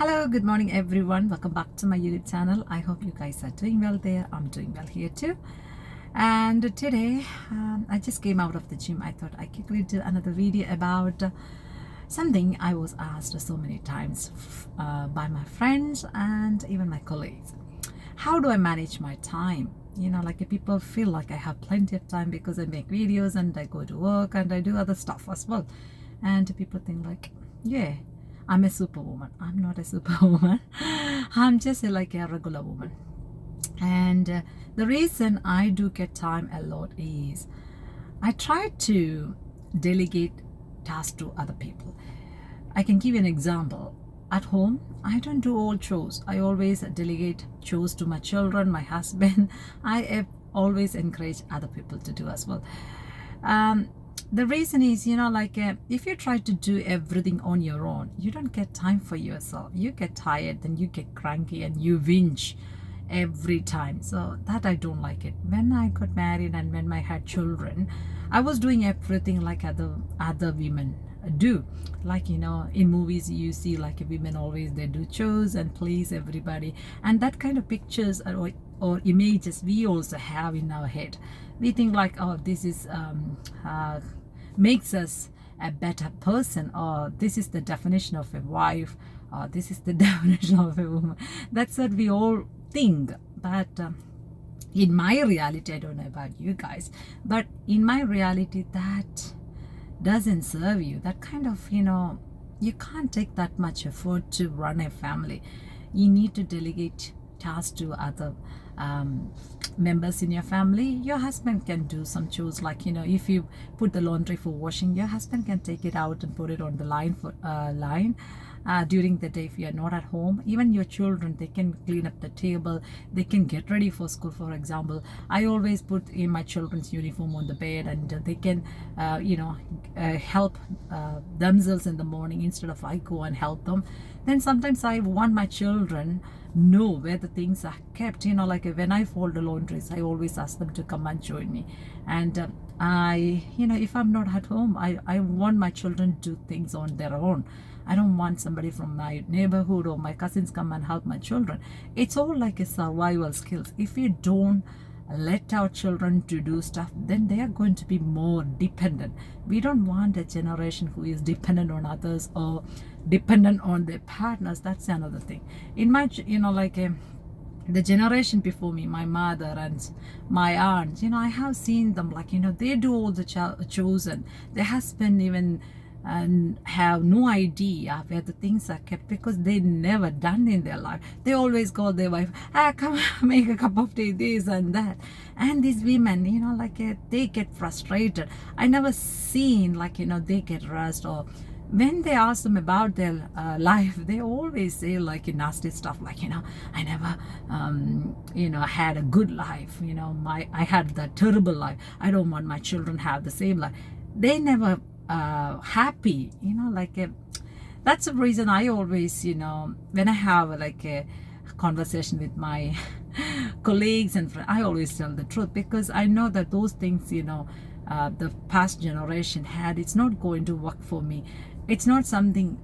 Hello, good morning everyone. Welcome back to my YouTube channel. I hope you guys are doing well there. I'm doing well here too. And today I just came out of the gym. I thought I quickly do another video about something I was asked so many times by my friends and even my colleagues. How do I manage my time? Like people feel like I have plenty of time because I make videos and I go to work and I do other stuff as well. And people think like, yeah, I'm a superwoman. I'm not a superwoman. I'm just like a regular woman. And the reason I do get time a lot is I try to delegate tasks to other people. I can give you an example. At home, I don't do all chores. I always delegate chores to my children, my husband. I always encourage other people to do as well. The reason is, if you try to do everything on your own, you don't get time for yourself. You get tired, then you get cranky and you whinge every time. So that I don't like it. When I got married and when I had children, I was doing everything like other women do. Like, in movies you see like women always they do chores and please everybody, and that kind of pictures or images we also have in our head. We think like, oh, this is makes us a better person, or this is the definition of a wife, or this is the definition of a woman. That's what we all think. But in my reality, I don't know about you guys, but in my reality, that doesn't serve you. That kind of, you can't take that much effort to run a family. You need to delegate tasks to other members in your family. Your husband can do some chores, like if you put the laundry for washing, your husband can take it out and put it on the line for during the day if you are not at home. Even your children, they can clean up the table, they can get ready for school. For example, I always put in my children's uniform on the bed, and they can help themselves in the morning instead of I go and help them. Then sometimes I want my children know where the things are kept. Like when I fold the laundries, I always ask them to come and join me. And if I'm not at home, I want my children to do things on their own. I don't want somebody from my neighborhood or my cousins come and help my children. It's all like a survival skills. If you don't let our children to do stuff, then they are going to be more dependent. We don't want a generation who is dependent on others or dependent on their partners. That's another thing. In my the generation before me, my mother and my aunt, I have seen them like, they do all the chores, and their husband even and have no idea where the things are kept because they never done in their life. They always call their wife, come make a cup of tea, this and that. And these women, they get frustrated. I never seen like, they get rest, or when they ask them about their life, they always say like nasty stuff like, I never had a good life, I had that terrible life. I don't want my children have the same life. They never happy, that's the reason I always, when I have like a conversation with my colleagues and friends, I always tell the truth, because I know that those things, the past generation had, it's not going to work for me. It's not something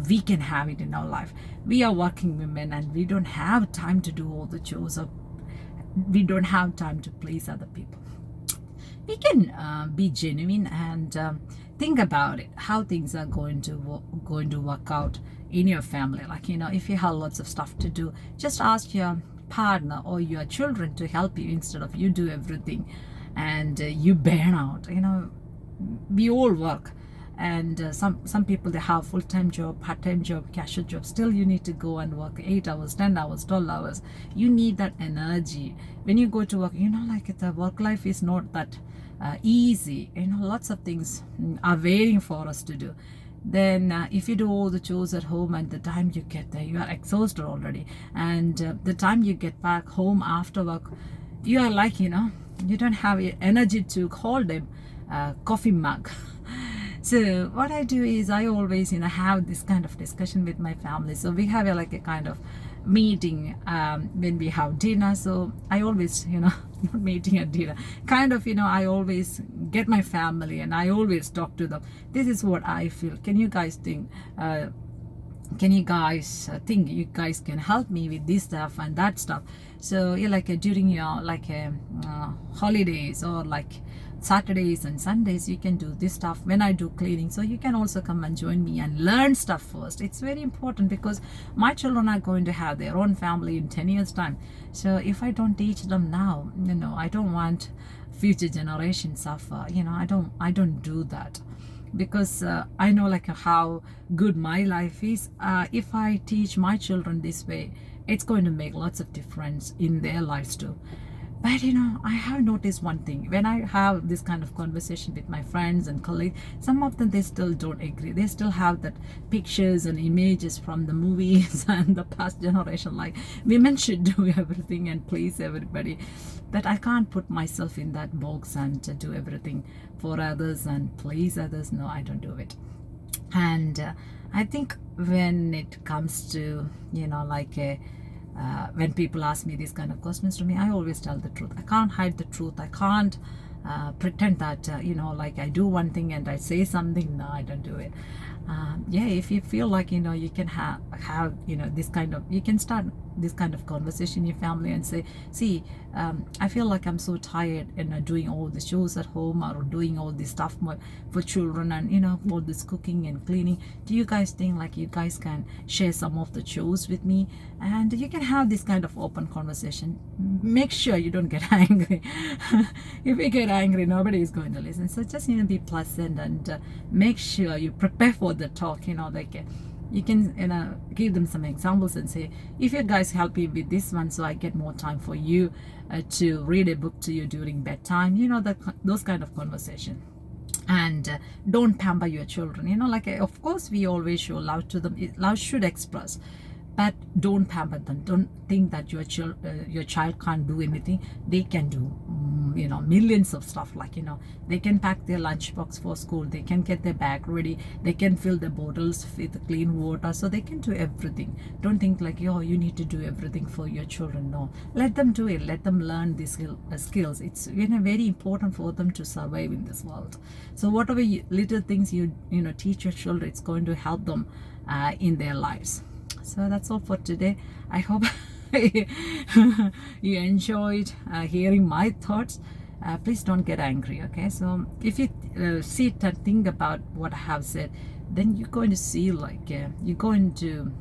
we can have it in our life. We are working women and we don't have time to do all the chores, or we don't have time to please other people. We can be genuine and think about it, how things are going to work out in your family. Like, if you have lots of stuff to do, just ask your partner or your children to help you instead of you do everything and you burn out. We all work, and some people, they have full-time job, part-time job, casual job. Still you need to go and work 8 hours, 10 hours, 12 hours. You need that energy when you go to work. Like the work life is not that easy. Lots of things are waiting for us to do. Then if you do all the chores at home, and the time you get there, you are exhausted already, and the time you get back home after work, you are like, you don't have energy to hold a coffee mug. So what I do is I always have this kind of discussion with my family. So we have a kind of meeting when we have dinner. So I always not meeting at dinner, kind of I always get my family and I always talk to them. This is what I feel. Can you guys think can you guys think you guys can help me with this stuff and that stuff? So yeah, like during your like holidays or like Saturdays and Sundays, you can do this stuff when I do cleaning. So you can also come and join me and learn stuff first. It's very important because my children are going to have their own family in 10 years time. So if I don't teach them now, I don't want future generations suffer. I don't do that, because I know like how good my life is. If I teach my children this way, it's going to make lots of difference in their lives too. But I have noticed one thing. When I have this kind of conversation with my friends and colleagues, some of them, they still don't agree. They still have that pictures and images from the movies and the past generation, like women should do everything and please everybody. But I can't put myself in that box and to do everything for others and please others. No, I don't do it. And I think when it comes to when people ask me these kind of questions to me, I always tell the truth. I can't hide the truth. I can't pretend that like I do one thing and I say something. No, I don't do it. Yeah, if you feel like you can have this kind of, you can start this kind of conversation in your family and say, see, I feel like I'm so tired and doing all the chores at home or doing all this stuff for children and all this cooking and cleaning. Do you guys think like you guys can share some of the chores with me? And you can have this kind of open conversation. Make sure you don't get angry. If you get angry, nobody is going to listen. So just be pleasant and make sure you prepare for the talk. You can give them some examples and say, if you guys help me with this one, so I get more time for you to read a book to you during bedtime, those kind of conversation. And don't pamper your children, of course we always show love to them. Love should express, but don't pamper them. Don't think that your child can't do anything. They can do millions of stuff, like they can pack their lunchbox for school, they can get their bag ready, they can fill the bottles with clean water, so they can do everything. Don't think like you need to do everything for your children. No, let them do it. Let them learn these skills. It's very important for them to survive in this world. So whatever little things you teach your children, it's going to help them in their lives. So that's all for today. I hope you enjoyed hearing my thoughts. Please don't get angry, okay? So if you sit and think about what I have said, then you're going to see like you're going to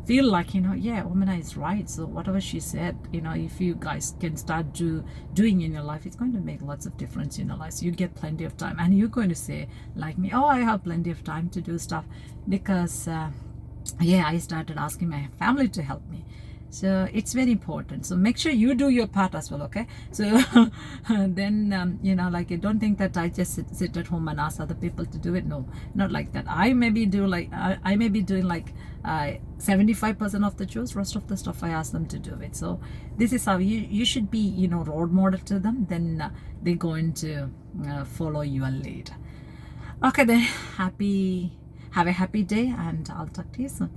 feel like yeah, Omena is right. So whatever she said, if you guys can start doing in your life, it's going to make lots of difference in your life. So you get plenty of time, and you're going to say like me, oh, I have plenty of time to do stuff, because yeah, I started asking my family to help me. So it's very important. So make sure you do your part as well, okay? So then don't think that I just sit at home and ask other people to do it. No, not like that. I maybe do like I may be doing like 75% of the chores. Rest of the stuff I ask them to do it. So this is how you should be role model to them. Then they're going to follow your lead. Okay then, have a happy day, and I'll talk to you soon.